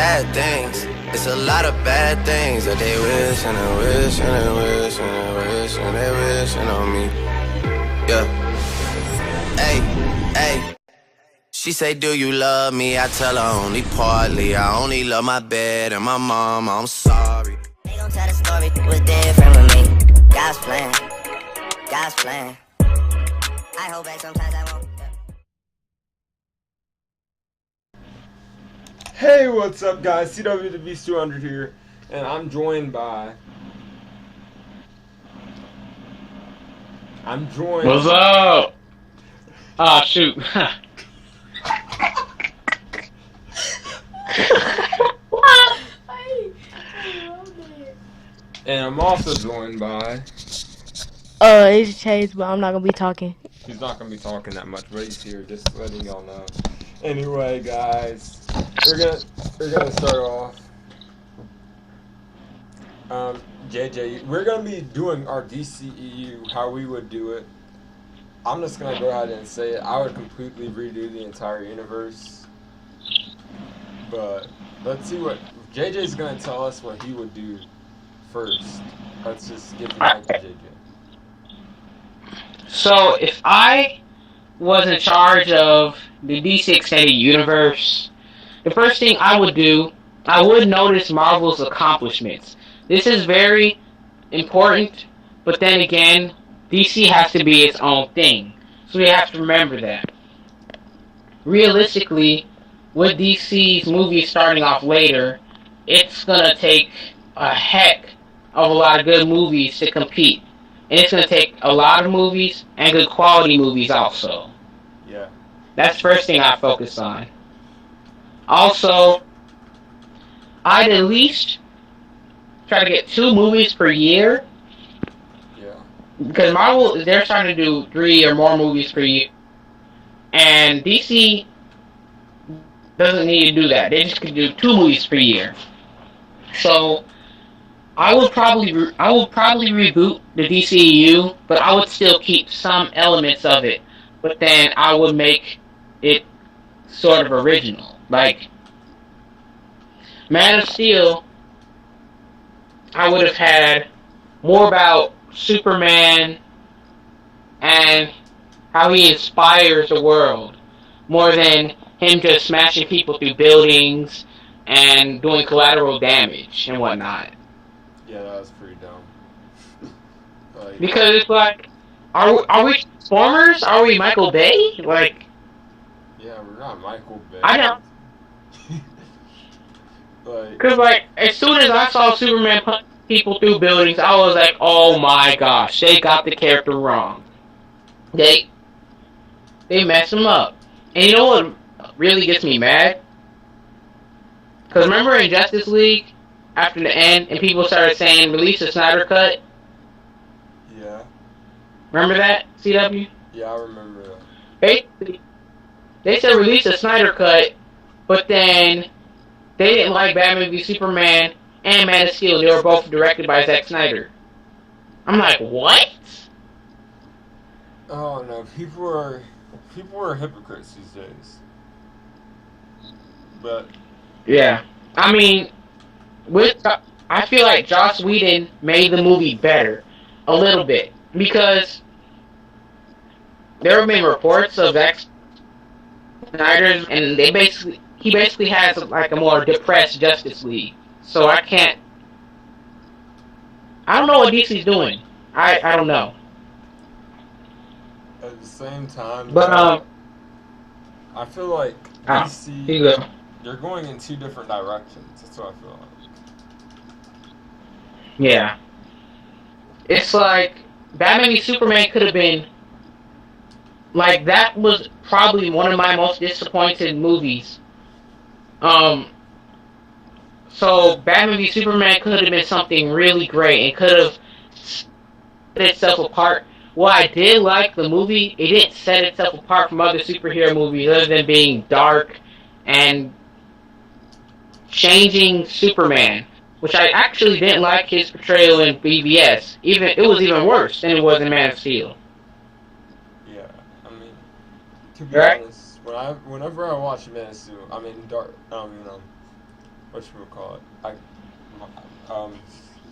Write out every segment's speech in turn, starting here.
bad things. It's a lot of bad things that they wish and they wish and they wish and they wish and they wishing on me. Yeah. Hey, hey. She say, do you love me? I tell her only partly. I only love my bed and my mom. I'm sorry. They gon' tell the story. It was different with me. God's plan. God's plan. I hold back sometimes I won't. Hey, what's up, guys? CW the Beast 200 here, and I'm joined by. What's up? Ah, shoot. And I'm also joined by. It's Chase, but I'm not gonna be talking. He's not gonna be talking that much, but he's here, just letting y'all know. Anyway, guys, we're gonna start off. JJ, we're gonna be doing our DCEU how we would do it. I'm just gonna go ahead and say it. I would completely redo the entire universe, but let's see what JJ's gonna tell us what he would do first. Let's just give the mic to JJ. So, if I was in charge of the DC Extended Universe, the first thing I would do, I would notice Marvel's accomplishments. This is very important, but then again, DC has to be its own thing. So we have to remember that. Realistically, with DC's movies starting off later, it's going to take a heck of a lot of good movies to compete. And it's going to take a lot of movies and good quality movies also. Yeah. That's the first thing I focus on. Also, I'd at least try to get 2 movies per year. Yeah. Because Marvel, they're starting to do 3 or more movies per year. And DC doesn't need to do that. They just can do 2 movies per year. So I would probably reboot the DCEU, but I would still keep some elements of it. But then I would make it sort of original. Like Man of Steel, I would have had more about Superman and how he inspires the world, more than him just smashing people through buildings and doing collateral damage and whatnot. Yeah, that was pretty dumb. Because it's like, are we Transformers? Are we Michael Bay? Like, yeah, we're not Michael Bay. I know. Because, as soon as I saw Superman punch people through buildings, I was like, oh my gosh, they got the character wrong. They messed him up. And you know what really gets me mad? Because remember in Justice League, after the end, and people started saying, release the Snyder Cut? Yeah. Remember that, CW? Yeah, I remember that. Basically, they said release the Snyder Cut, but then they didn't like Batman v Superman and Man of Steel. They were both directed by Zack Snyder. I'm like, what? Oh no, people are hypocrites these days. But yeah, I mean, I feel like Joss Whedon made the movie better a little bit, because there have been reports of Zack Snyder's, and he basically has like a more depressed Justice League. So I don't know what DC's doing. I don't know. At the same time, but I feel like DC, they're going in 2 different directions. That's what I feel like. Yeah. It's like Batman v Superman could have been, like, that was probably one of my most disappointed movies. So Batman v Superman could have been something really great and could have set itself apart. Well, I did like the movie. It didn't set itself apart from other superhero movies other than being dark and changing Superman, which I actually didn't like his portrayal in BVS. It was even worse than it was in Man of Steel. Yeah, I mean, to be honest, whenever I watch Man of Steel, whatchamacallit,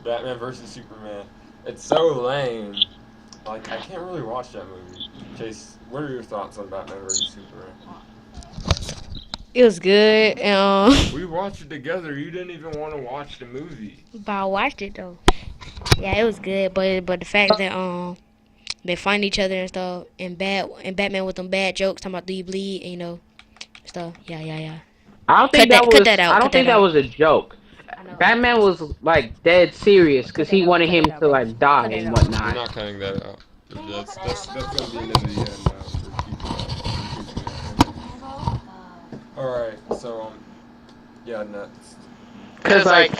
Batman versus Superman. It's so lame. Like, I can't really watch that movie. Chase, what are your thoughts on Batman versus Superman? It was good. We watched it together. You didn't even want to watch the movie. But I watched it though. Yeah, it was good. But the fact that they find each other and stuff, and Batman with them bad jokes talking about do you bleed and stuff. Yeah. I don't think Cut that out. I don't think that was a joke. Batman was like dead serious because he wanted him to like die and We're whatnot. not cutting that out. That's gonna be another the end now for people. Alright, so yeah, next. Cause like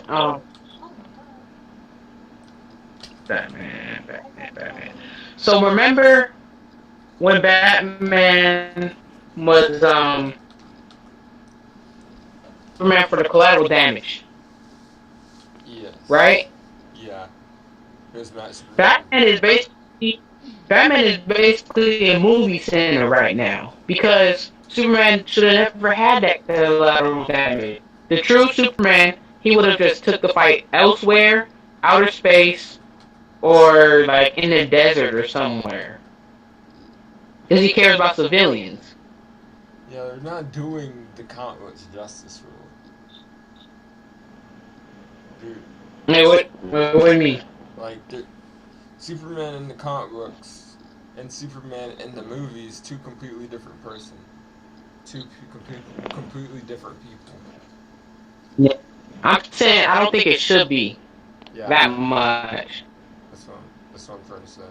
Batman. So remember when Batman was Superman for the collateral damage, Yes. right? Yeah. It was Matt Superman. Batman is basically a movie center right now because Superman should have never had that collateral damage. The true Superman, he would have just took the fight elsewhere, outer space, or like in the desert or somewhere. Because he cares about civilians. Yeah, they're not doing the comic books justice, really. Dude. Hey, what do you mean? Like, Superman in the comic books and Superman in the movies, two completely different person. Two completely different people. Yeah. I'm saying I don't think it should be that much. That's what I'm trying to say.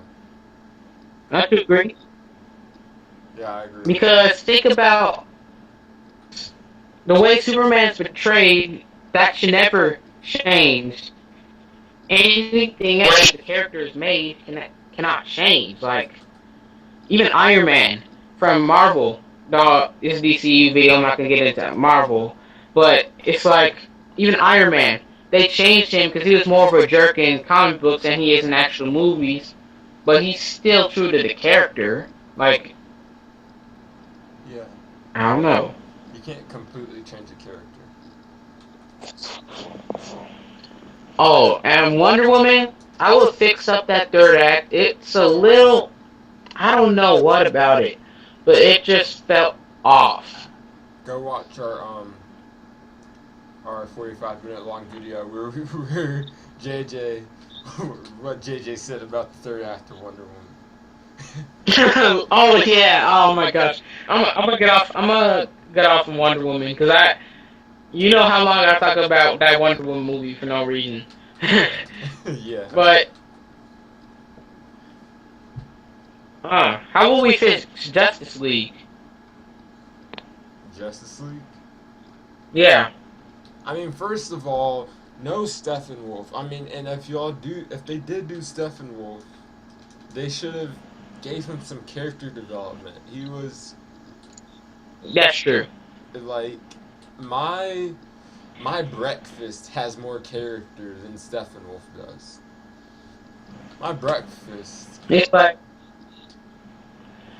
Don't you agree? Yeah, I agree. Because think about the way Superman's portrayed, that should never change. Anything else the character is made cannot change. Like, even Iron Man from Marvel, dog, this DCEU video, I'm not going to get into Marvel, but it's like, even Iron Man, they changed him because he was more of a jerk in comic books than he is in actual movies, but he's still true to the character. Like, yeah. I don't know. You can't completely change a character. Oh, and Wonder Woman, I will fix up that third act. It's a little, I don't know what about it, but it just felt off. Go watch our 45-minute long video where JJ, what JJ said about the third act of Wonder Woman. Oh yeah, oh my gosh, I'm gonna get off. I'm gonna get off from Wonder Woman because you know how long I talk about that Wonder Woman movie for no reason. Yeah. But how will we fix Justice League? Justice League? Yeah. I mean, first of all, no Steppenwolf. I mean, and if they did do Steppenwolf, they should have gave him some character development. He was. That's true. Like, my breakfast has more character than Steppenwolf does. My breakfast. It's like,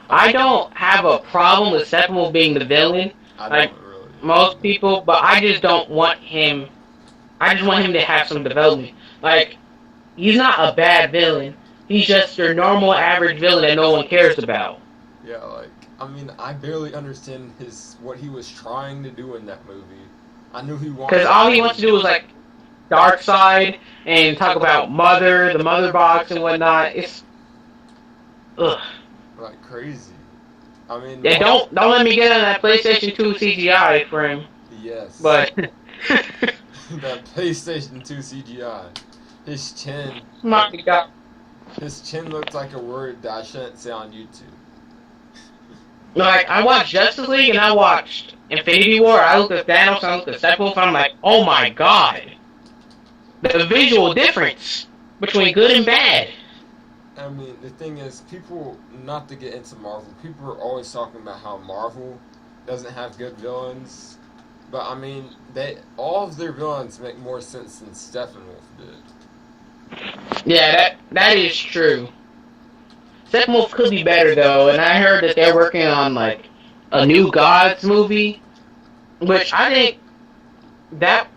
I don't have a problem with Steppenwolf being the villain, like most people, but I just don't want him. I just want him to have some development. Like, he's not a bad villain. He's just your normal average villain that no one cares about. Yeah, like, I mean, I barely understand what he was trying to do in that movie. I knew he wanted. Because all he wants to do is like dark side and talk about the mother box and whatnot. It's ugh. Like crazy. I mean. Yeah, don't let me get on that PlayStation 2 CGI for him. Yes. But that PlayStation 2 CGI. His chin. My God. His chin looked like a word that I shouldn't say on YouTube. Like, I watched Justice League and I watched Infinity War. I looked at Thanos, I looked at Steppenwolf, and I'm like, oh my God. The visual difference between good and bad. I mean, the thing is, people, not to get into Marvel, people are always talking about how Marvel doesn't have good villains. But, I mean, all of their villains make more sense than Steppenwolf did. Yeah, that is true. Steppenwolf could be better, though, and I heard that they're working on, like, a new Gods movie, which I think that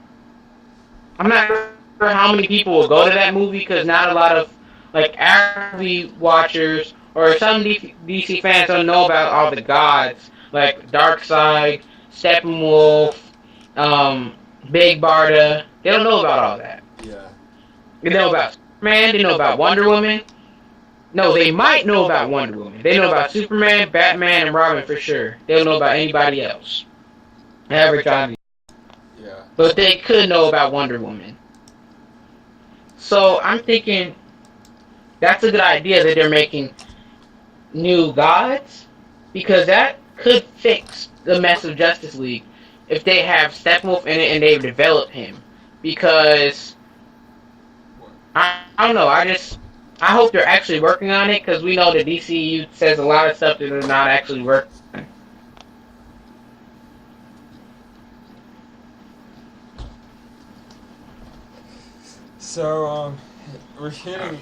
I'm not sure how many people will go to that movie because not a lot of like average watchers or some DC fans don't know about all the gods like Darkseid, Steppenwolf, um, Big Barda. They don't know about all that. Yeah. They know about Superman. They know about Wonder Woman. No, they might know about Wonder Woman. They know about Superman, Batman, and Robin for sure. They don't know about anybody else. Average audience. Yeah. But they could know about Wonder Woman. So I'm thinking that's a good idea that they're making new gods because that could fix the mess of Justice League if they have Steppenwolf in it and they develop him. Because I don't know. I hope they're actually working on it because we know the DCEU says a lot of stuff that they're not actually working on. So we're hitting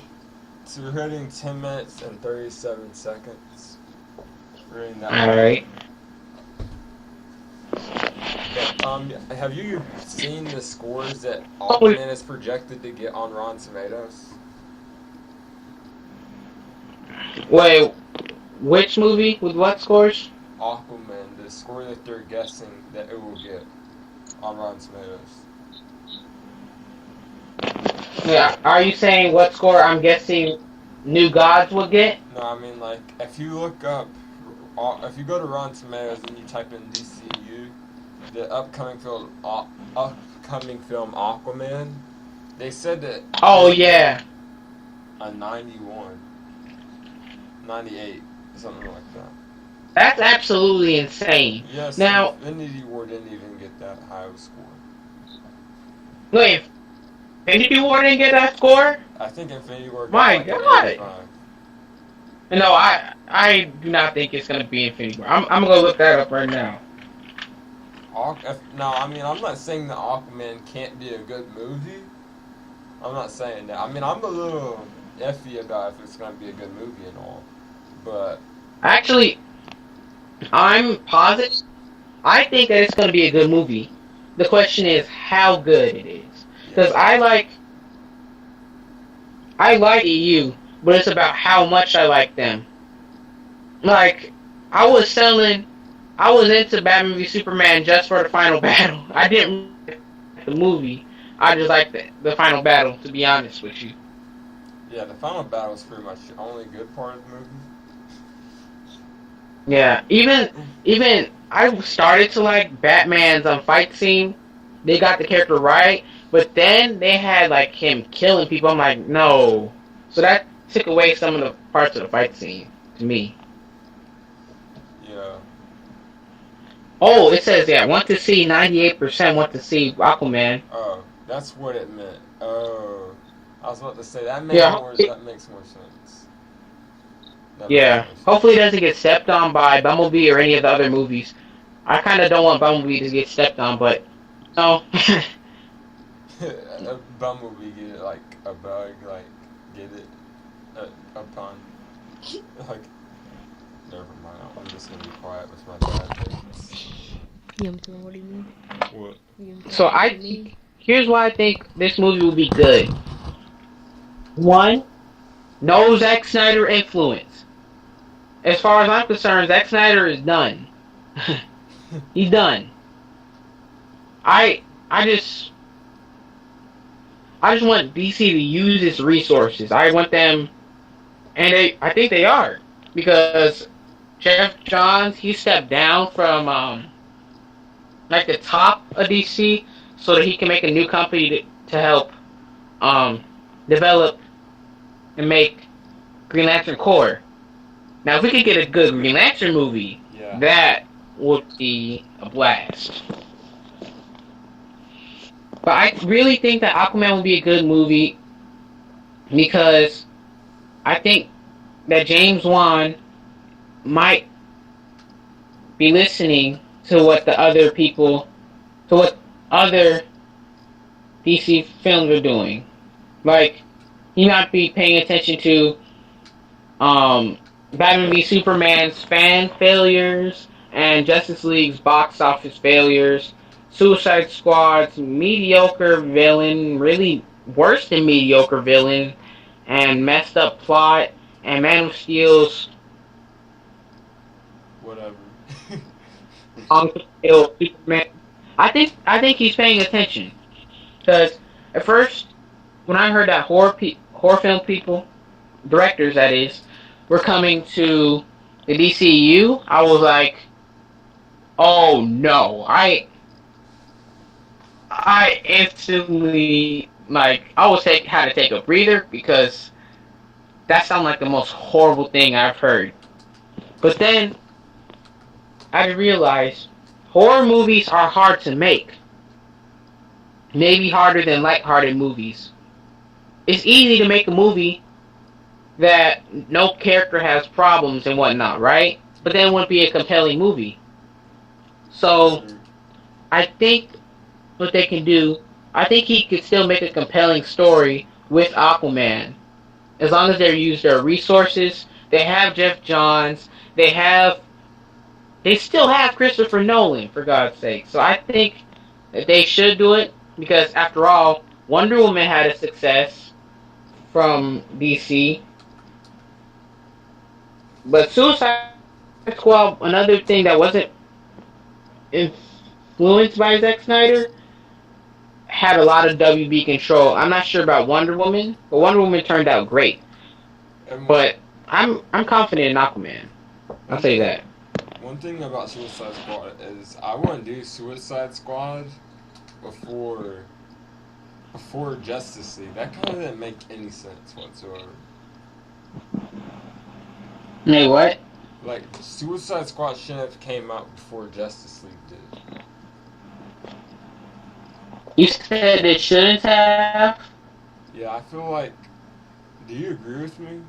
10 minutes and 37 seconds. We're in that. All right. But, have you seen the scores that Aquaman is projected to get on Rotten Tomatoes? Wait, which movie with what scores? Aquaman, the score that they're guessing that it will get on Rotten Tomatoes. Yeah, are you saying what score I'm guessing New Gods will get? No, I mean like if you look up, if you go to Rotten Tomatoes and you type in DCEU, the upcoming film Aquaman, they said that. Oh yeah. A 91, 98, something like that. That's absolutely insane. Yes. Now, Infinity War didn't even get that high of a score. Wait, Infinity War didn't get that score? I think Infinity War got My like God. 85. No, I do not think it's gonna be Infinity War. I'm gonna look that up right now. No, I mean I'm not saying that Aquaman can't be a good movie. I'm not saying that. I mean I'm a little iffy about if it's gonna be a good movie and all, but actually, I'm positive. I think that it's gonna be a good movie. The question is how good it is. Because I like EU, but it's about how much I like them. Like, I was into Batman v Superman just for the final battle. I didn't like the movie. I just liked the final battle, to be honest with you. Yeah, the final battle is pretty much the only good part of the movie. Yeah, even I started to like Batman's fight scene. They got the character right, but then they had like him killing people. I'm like, no. So that took away some of the parts of the fight scene to me. Yeah. Oh, it says want to see 98% want to see Aquaman. Oh, that's what it meant. Oh, I was about to say that that makes more sense. Yeah. Hopefully it doesn't get stepped on by Bumblebee or any of the other movies. I kind of don't want Bumblebee to get stepped on, but no. A Bumblebee get it like a bug, like get it a pun. Like, never mind. I'm just gonna be quiet with my bad things. What do you mean? What? So here's why I think this movie will be good. One, no Zack Snyder influence. As far as I'm concerned, Zack Snyder is done. He's done. I just want DC to use its resources. I want them, and I think they are, because Jeff Johns, he stepped down from like the top of DC so that he can make a new company to help develop and make Green Lantern Corps. Now, if we could get a good Green Lantern movie, that would be a blast. But I really think that Aquaman will be a good movie because I think that James Wan might be listening to what other DC films are doing. Like, he might be paying attention to Batman v Superman's fan failures and Justice League's box office failures. Suicide Squad's mediocre villain, really worse than mediocre villain, and messed up plot, and Man of Steel's Whatever. kill Superman. I think he's paying attention because at first when I heard that horror film people, directors that is, were coming to the DCEU, I was like, oh no! I instantly had to take a breather because that sounded like the most horrible thing I've heard. But then I realized horror movies are hard to make. Maybe harder than lighthearted movies. It's easy to make a movie that no character has problems and whatnot, right? But then it wouldn't be a compelling movie. So I think what they can do, I think he could still make a compelling story with Aquaman. As long as they use their resources, they have Jeff Johns, they still have Christopher Nolan, for God's sake. So I think that they should do it, because after all, Wonder Woman had a success from DC. But Suicide Squad, another thing that wasn't influenced by Zack Snyder, had a lot of WB control. I'm not sure about Wonder Woman, but Wonder Woman turned out great. But I'm confident in Aquaman. I'll say that. One thing about Suicide Squad is I wouldn't do Suicide Squad before Justice League. That kind of didn't make any sense whatsoever. Hey, what? Like, Suicide Squad shouldn't have came out before Justice League did. You said it shouldn't have? Yeah, I feel like... Do you agree with me?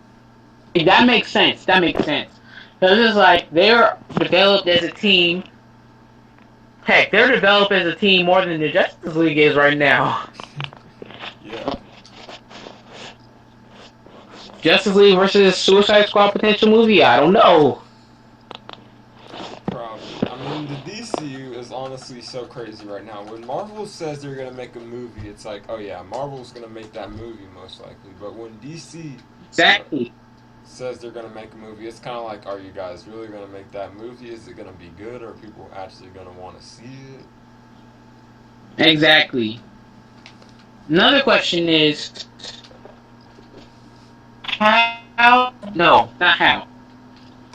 That makes sense. Because it's like, they're developed as a team. Heck, they're developed as a team more than the Justice League is right now. Yeah. Justice League versus Suicide Squad potential movie? I don't know. Probably. I mean, the DCU is honestly so crazy right now. When Marvel says they're going to make a movie, it's like, oh yeah, Marvel's going to make that movie most likely. But when DC Exactly. says they're going to make a movie, it's kind of like, are you guys really going to make that movie? Is it going to be good? Or are people actually going to want to see it? Exactly. Another question is, how? No, not how.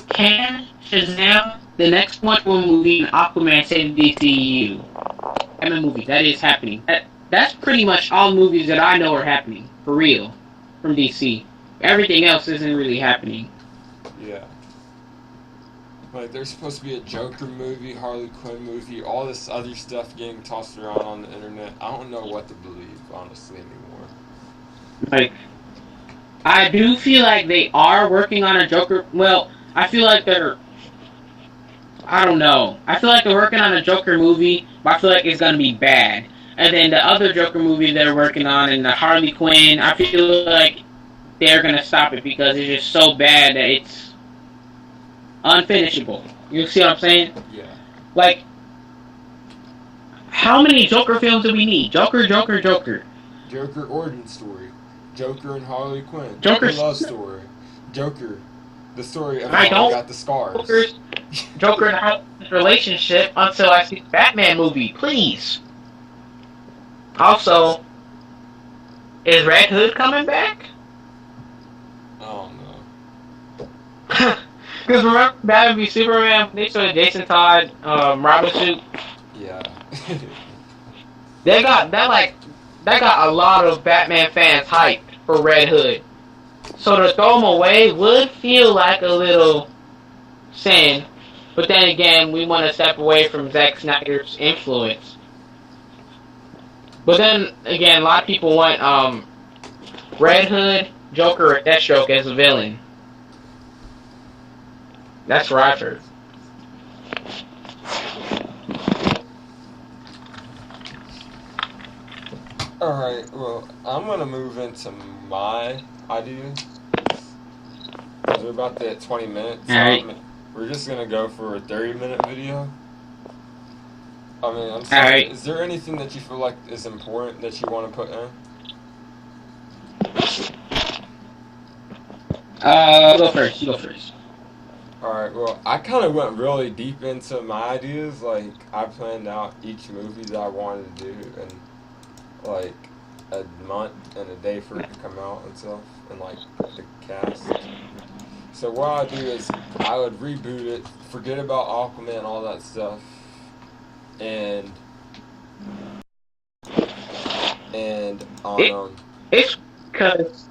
Can Shazam, the next Wonder Woman movie, and Aquaman save the DCEU? I'm a movie that is happening. That's pretty much all movies that I know are happening for real from DC. Everything else isn't really happening. Yeah. Like, there's supposed to be a Joker movie, Harley Quinn movie, all this other stuff getting tossed around on the internet. I don't know what to believe, honestly, anymore. Like, I do feel like they are working on a Joker. Well, I feel like they're... I don't know. I feel like they're working on a Joker movie, but I feel like it's going to be bad. And then the other Joker movie they're working on, and the Harley Quinn, I feel like they're going to stop it because it's just so bad that it's unfinishable. You see what I'm saying? Yeah. Like, how many Joker films do we need? Joker. Joker origin story. Joker and Harley Quinn. Joker love story. Joker, the story of I how don't he got the scars. Joker and Harley's relationship until I see the Batman movie, please. Also, is Red Hood coming back? I don't know. Because remember Batman v Superman, they showed Jason Todd, Robin suit. Yeah. That got a lot of Batman fans hyped for Red Hood. So to throw him away would feel like a little sin. But then again, we want to step away from Zack Snyder's influence. But then again, a lot of people want Red Hood, Joker, or Deathstroke as a villain. That's what I've heard. Alright, well, I'm going to move into my ideas. Because we're about to hit 20 minutes. Alright. We're just going to go for a 30-minute video. I mean, I'm All sorry. right. Is there anything that you feel like is important that you want to put in? You go first. You go first. Alright, well, I kind of went really deep into my ideas. Like, I planned out each movie that I wanted to do in, like, a month and a day for it to come out and stuff, and, like, the cast. So what I'd do is I would reboot it, forget about Aquaman and all that stuff, and It, on it's because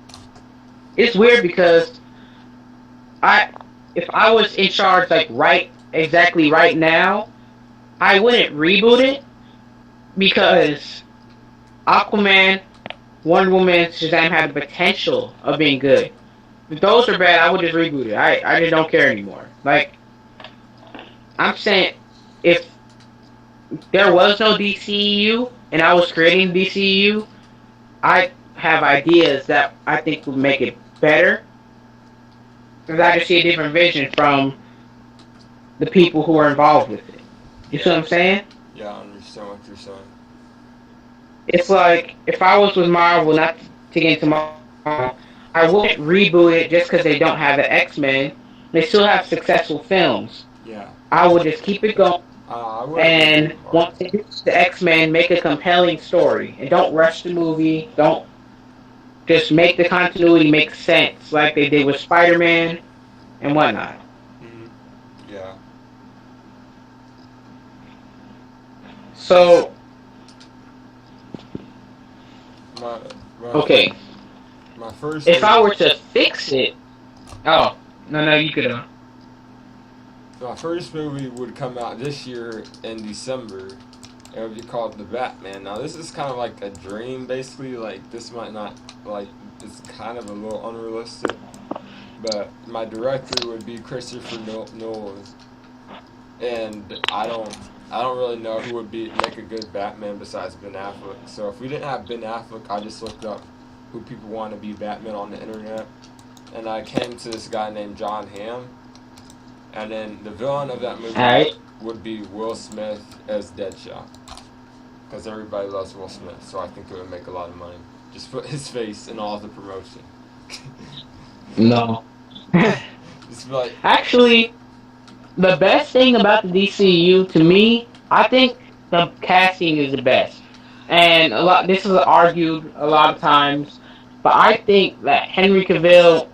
it's weird because I if I was in charge like exactly right now, I wouldn't reboot it because Aquaman, Wonder Woman, Shazam have the potential of being good. If those are bad, I would just reboot it. I just don't care anymore. Like I'm saying, if there was no DCEU and I was creating DCEU, I have ideas that I think would make it better because I just see a different vision from the people who are involved with it. You see what I'm saying? yeah, I understand what you're saying. It's like if I was with Marvel, not to get into Marvel, I wouldn't reboot it just because they don't have the X-Men. They still have successful films. Yeah. I would just keep it going, I wouldn't go and too far. once they do the X-Men, make a compelling story, and don't rush the movie. Don't just make the continuity make sense, like they did with Spider-Man and whatnot. Hmm. Yeah. So, My, my, okay, my first if I movie, were to fix it, oh no, you could. my first movie would come out this year in December. It would be called The Batman. Now this is kind of like a dream, basically. Like this might not like it's kind of a little unrealistic, but my director would be Christopher Nolan, and I don't really know who would make a good Batman besides Ben Affleck. So if we didn't have Ben Affleck, I just looked up who people want to be Batman on the internet, and I came to this guy named John Hamm, and then the villain of that movie Alright. would be Will Smith as Deadshot, because everybody loves Will Smith. So I think it would make a lot of money. Just put his face in all the promotion. No. Just be like, Actually, the best thing about the DCU to me, I think the casting is the best. And this is argued a lot of times, but I think that Henry Cavill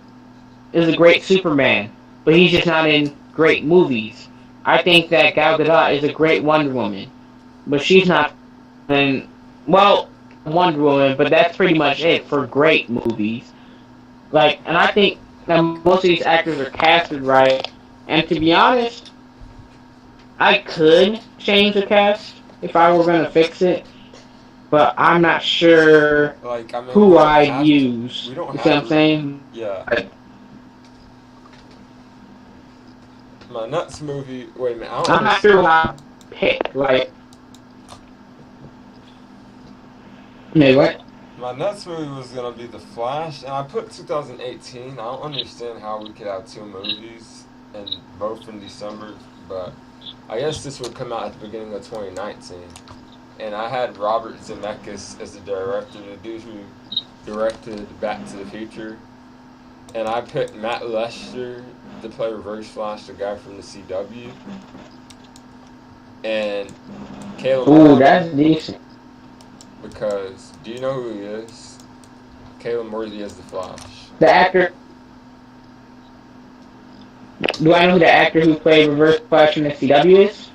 is a great Superman, but he's just not in great movies. I think that Gal Gadot is a great Wonder Woman, but she's not in, well, Wonder Woman, but that's pretty much it for great movies. Like, and I think that most of these actors are casted right. And to be honest, I could change the cast if I were gonna fix it, but I'm not sure like I mean, we who don't I'd have to. use. We don't You see what have I'm to. saying? Yeah. Like, My next movie. Wait a minute. I don't I'm not understand. sure who I pick. Like, maybe what? My next movie was gonna be The Flash, and I put 2018. I don't understand how we could have two movies and both in December, but I guess this would come out at the beginning of 2019. And I had Robert Zemeckis as the director, the dude who directed Back to the Future, and I picked Matt Lester to play Reverse Flash, the guy from the CW, and Caleb Ooh, Murray, that's decent. because do you know who he is? Caleb Worthy as the Flash. The actor. Do I know who the actor who played Reverse Flash in the CW is?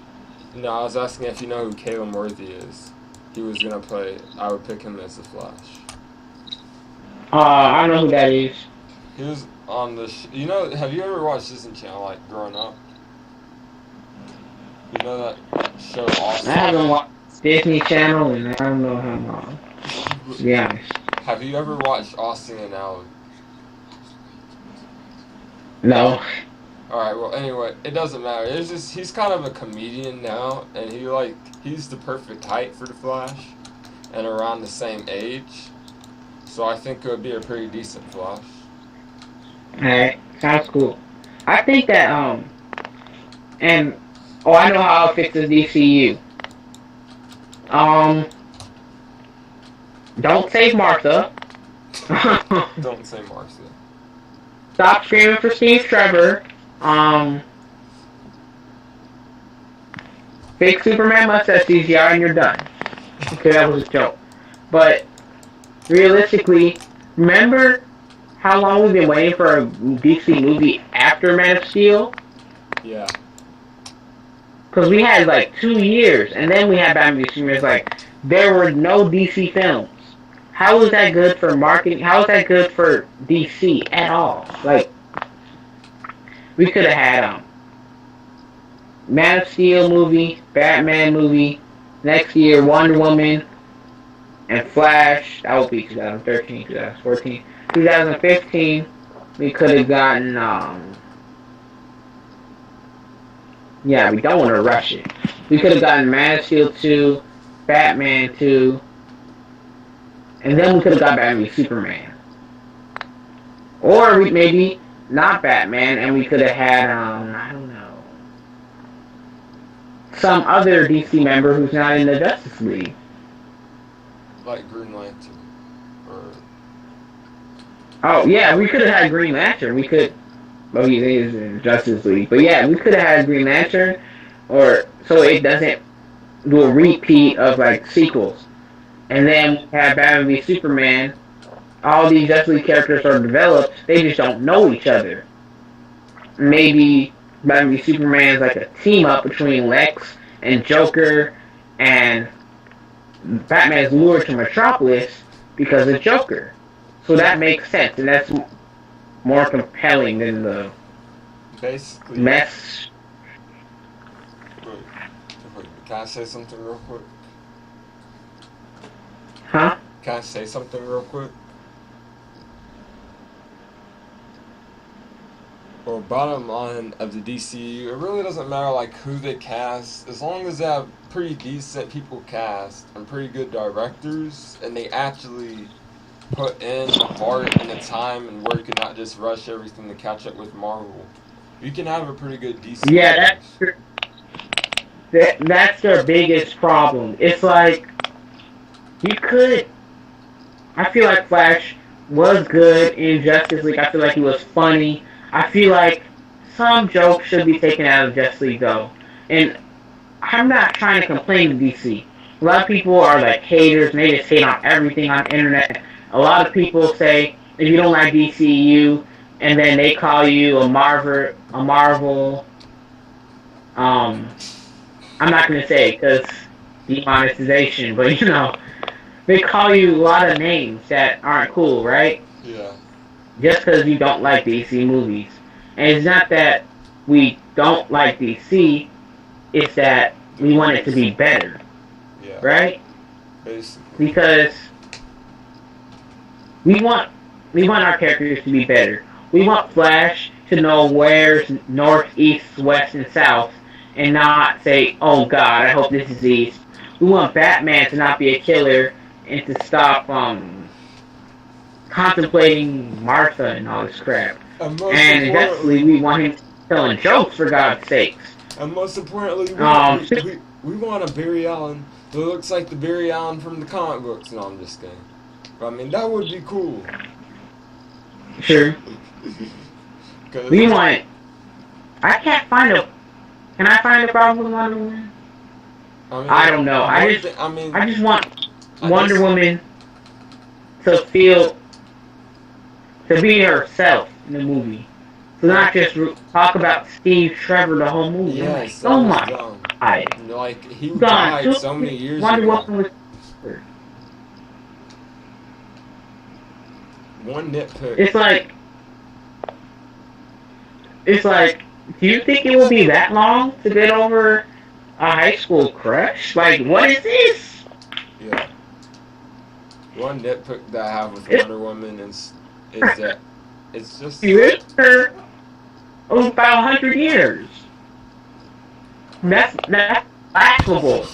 No, I was asking if you know who Caleb Worthy is. He was gonna play. I would pick him as the Flash. I don't know who that is. He was on the. You know, have you ever watched Disney Channel like growing up? You know that show I haven't Austin? watched Disney Channel and I don't know how long. To be honest. Have you ever watched Austin and Ally? No. Alright, well anyway, it doesn't matter. It's just he's kind of a comedian now, and he's the perfect height for the Flash, and around the same age. So I think it would be a pretty decent Flash. Alright. Sounds cool. I think that and I know how I'll fix the DCU. Don't save Martha. Don't say Marcy. Stop screaming for Steve Trevor. Fake Superman mustache CGI and you're done. Okay, that was a joke. But realistically, remember how long we've been waiting for a DC movie after Man of Steel? Yeah. Because we had like 2 years, and then we had Batman v Superman. Like, there were no DC films. How is that good for marketing? How is that good for DC at all? Like, we could have had Man of Steel movie, Batman movie, next year Wonder Woman, and Flash. That would be 2013, 2014. 2015, we could have gotten, yeah, we don't want to rush it. We could have gotten Man of Steel 2, Batman 2, and then we could have got Batman v Superman. Or we maybe not Batman, and we could have had, I don't know, some other DC member who's not in the Justice League. Like Green Lantern. Or... Oh, yeah, we could have had Green Lantern. We could... Well, he is in Justice League. But yeah, we could have had Green Lantern, or so it doesn't do a repeat of, like, sequels. And then we have Batman v Superman. All these Justice League characters are developed. They just don't know each other. Maybe Batman v Superman is like a team-up between Lex and Joker, and Batman is lured to Metropolis because of Joker. So that makes sense, and that's more compelling than the basically mess. Wait, can I say something real quick? Huh? Can I say something real quick? Well, bottom line of the DCEU, it really doesn't matter like who they cast, as long as they have pretty decent people cast and pretty good directors, and they actually put in the heart and the time and work and not just rush everything to catch up with Marvel. You can have a pretty good DC. Yeah, that's their biggest problem. It's like, you could... I feel like Flash was good in Justice League. I feel like he was funny. I feel like some jokes should be taken out of Justice League, though. And I'm not trying to complain to DC. A lot of people are like haters, and they just hate on everything on the internet. A lot of people say, if you don't like DCEU, and then they call you a Marvel, I'm not going to say because demonetization, but you know, they call you a lot of names that aren't cool, right? Yeah. Just because you don't like DC movies. And it's not that we don't like DC, it's that we want it to be better. Yeah. Right? Basically. Because we want our characters to be better. We want Flash to know where's north, east, west, and south, and not say, oh god, I hope this is east. We want Batman to not be a killer and to stop contemplating Martha and all this crap. And eventually we want him telling jokes, for God's sakes. And most importantly, we want a Barry Allen that looks like the Barry Allen from the comic books. No, I'm just kidding. But, I mean, that would be cool. Sure. We want... I can't find a... Can I find a problem with Wonder Woman? I don't know. I just want Wonder Woman to feel... to be herself in the movie. So not just talk about Steve Trevor the whole movie. Yeah, like, oh my god. Like, he died so many years Wonder ago. Woman was... One nitpick. It's like, do you think it will be that long to get over a high school crush? Like, what is this? Yeah. One nitpick that I have with Wonder Woman is that it's just... You lived her about 100 years. That's laughable.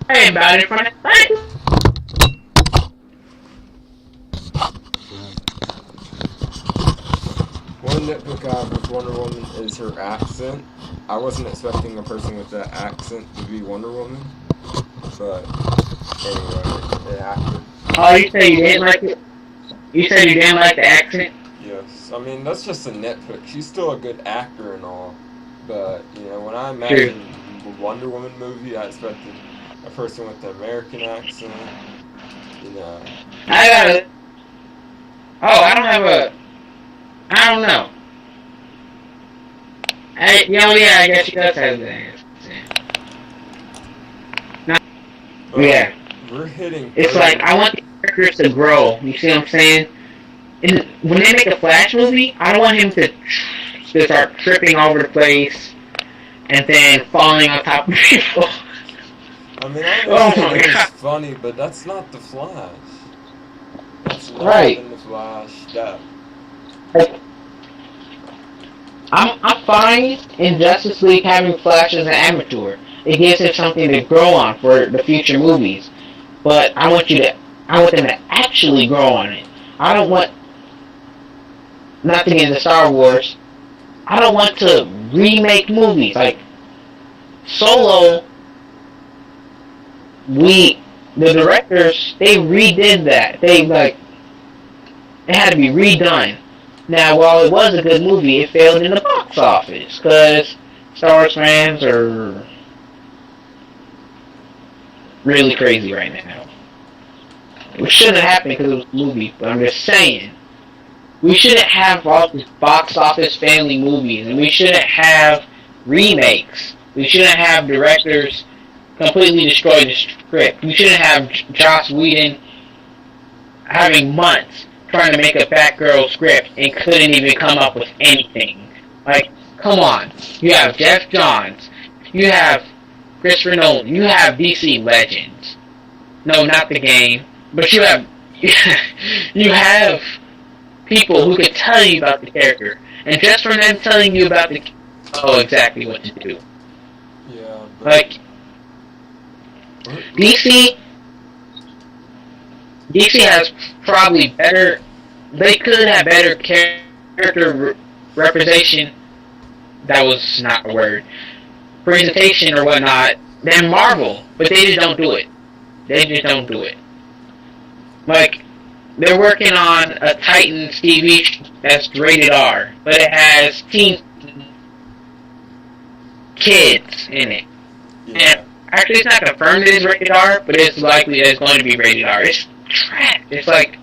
Hey, about it from One nitpick I have with Wonder Woman is her accent. I wasn't expecting a person with that accent to be Wonder Woman, but anyway, it happened. Oh, you said you didn't like it? You said you didn't like the accent? Yes, I mean that's just a nitpick. She's still a good actor and all, but you know when I True. imagined the Wonder Woman movie, I expected a person with an American accent. You know. I got. Oh, I don't have a. I don't know. Yeah, I guess she does have the accent. Yeah. We're hitting. It's like I want the characters to grow. You see what I'm saying? And when they make a Flash movie, I don't want him to start tripping over the place and then falling on top of people. I mean, I Oh understand my it's God. funny, but that's not the Flash. That's not Right. in the Flash. That. I'm fine in Justice League having Flash as an amateur. It gives him something to grow on for the future movies. But I want them to actually grow on it. I don't want nothing in the Star Wars. I don't want to remake movies like Solo. The directors, they redid that. It had to be redone. Now, while it was a good movie, it failed in the box office because Star Wars fans are really crazy right now. It shouldn't have happened because it was a movie, but I'm just saying. We shouldn't have all these box office family movies, and we shouldn't have remakes. We shouldn't have directors completely destroy the script. We shouldn't have Joss Whedon having months trying to make a Batgirl script and couldn't even come up with anything. Like, come on. You have Jeff Johns. You have Christopher Nolan. You have DC legends. No, not the game. But you have you have people who can tell you about the character. And just from them telling you about the exactly what to do. Yeah. But Like, DC has probably better. They could have better character representation. That was not a word. Presentation or whatnot than Marvel, but they just don't do it. They just don't do it. Like, they're working on a Titans TV that's rated R, but it has teen kids in it. yeah. And actually, it's not confirmed it is rated R, but it's likely that it's going to be rated R. It's trash. It's like,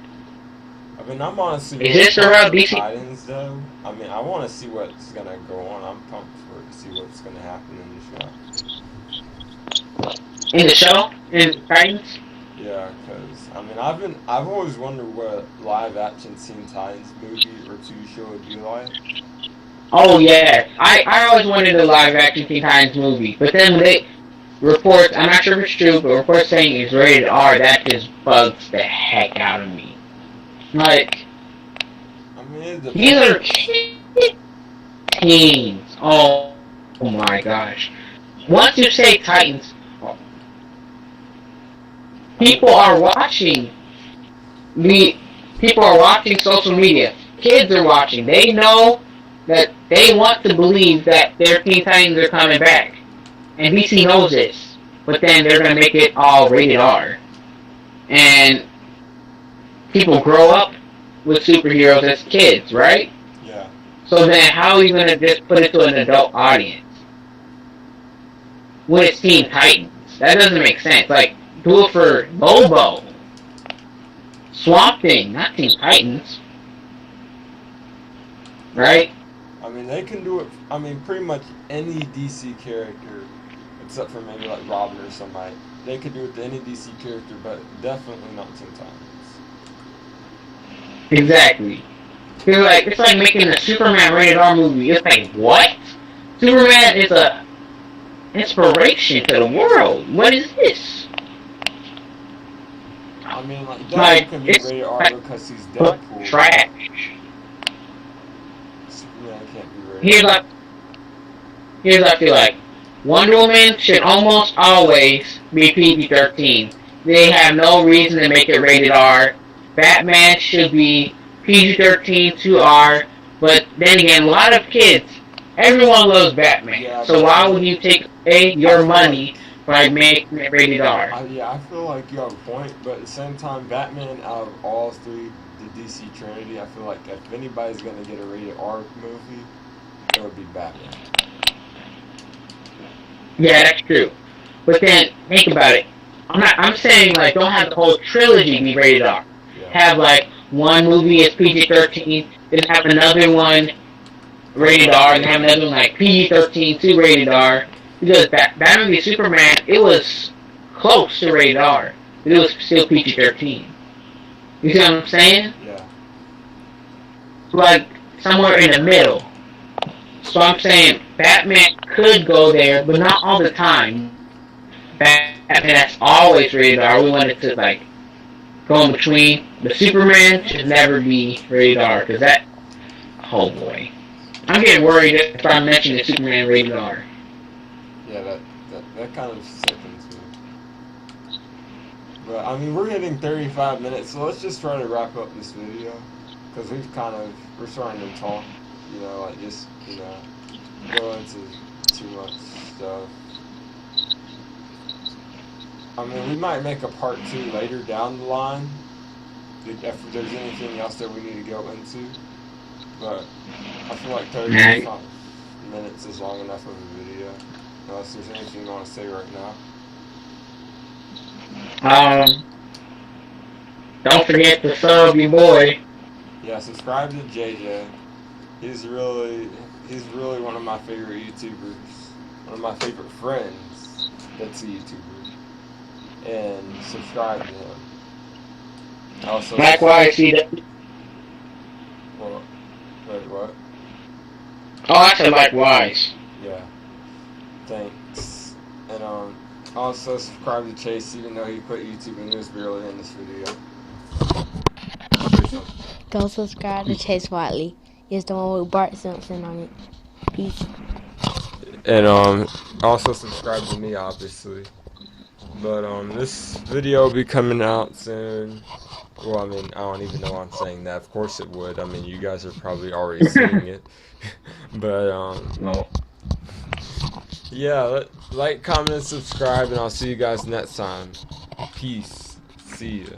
I mean, I'm honestly. is this around DC? Titans, though. I mean, I want to see what's gonna go on. I'm pumped to see what's gonna happen in the show. In the show? In Titans? Yeah, because I mean, I've always wondered what live action Teen Titans movie or TV show would be like. Oh, yeah. I always wanted a live action Teen Titans movie, but then they reports, I'm not sure if it's true, but reports saying it's rated R, that just bugs the heck out of me. Like, I mean, these are teens. Oh my gosh. Once you say Titans, people are watching. People are watching social media. Kids are watching. They know that they want to believe that their Teen Titans are coming back. And DC knows this. But then they're going to make it all rated R. And people grow up with superheroes as kids, right? Yeah. So then how are you going to just put it to an adult audience? When it's Teen Titans. That doesn't make sense. Like, do it for Lobo. Swamp Thing, not Teen Titans. Right? I mean, they can do it. I mean, pretty much any DC character, except for maybe like Robin or somebody. They could do it to any DC character, but definitely not Teen Titans. Exactly. It's like making a Superman rated R movie. It's like, what? Superman is a inspiration to the world. What is this? I mean, like, Deadpool can be rated R because he's Deadpool. Trash. Superman can't be rated Here's R. what I feel like. Wonder Woman should almost always be PG-13. They have no reason to make it rated R. Batman should be PG-13 to R. But then again, a lot of kids Everyone loves Batman. Yeah, So why would you take your money by making it rated R? Yeah, I feel like you have a point, but at the same time, Batman out of all three, the DC Trinity, I feel like if anybody's gonna get a rated R movie, it would be Batman. Yeah, that's true. But then think about it. I'm saying like don't have the whole trilogy be rated R. Yeah. Have like one movie is PG-13, then have another one rated R, and have another one like PG-13 2 rated R. Because Batman v Superman, it was close to rated R, but it was still PG-13. You see what I'm saying? Yeah. Like somewhere in the middle. So I'm saying Batman could go there, but not all the time. Batman that's always rated R. We wanted to like go in between. The Superman should never be rated R because that. Oh boy, I'm getting worried if I mention the Superman rated R. Yeah, that kind of sickens me. But I mean, we're hitting 35 minutes, so let's just try to wrap up this video because we're starting to talk. You know, like just go into too much stuff. I mean, we might make a part 2 later down the line if there's anything else that we need to go into. But I feel like 35 minutes is long enough of a video. Unless there's anything you want to say right now. Don't forget to sub your boy. Yeah, subscribe to JJ. He's really one of my favorite YouTubers. One of my favorite friends that's a YouTuber. And subscribe to him. Also, Likewise, see that. Well, wait, what? Oh, I said likewise. Yeah. Thanks. And also subscribe to Chase, even though he quit YouTube and he was barely in this video. Go subscribe to Chase Watley. It's the one with Bart Simpson on it. Peace. And also subscribe to me, obviously. But this video will be coming out soon. Well, I mean, I don't even know why I'm saying that. Of course it would. I mean, you guys are probably already seeing it. But No. yeah, like, comment, and subscribe, and I'll see you guys next time. Peace. See ya.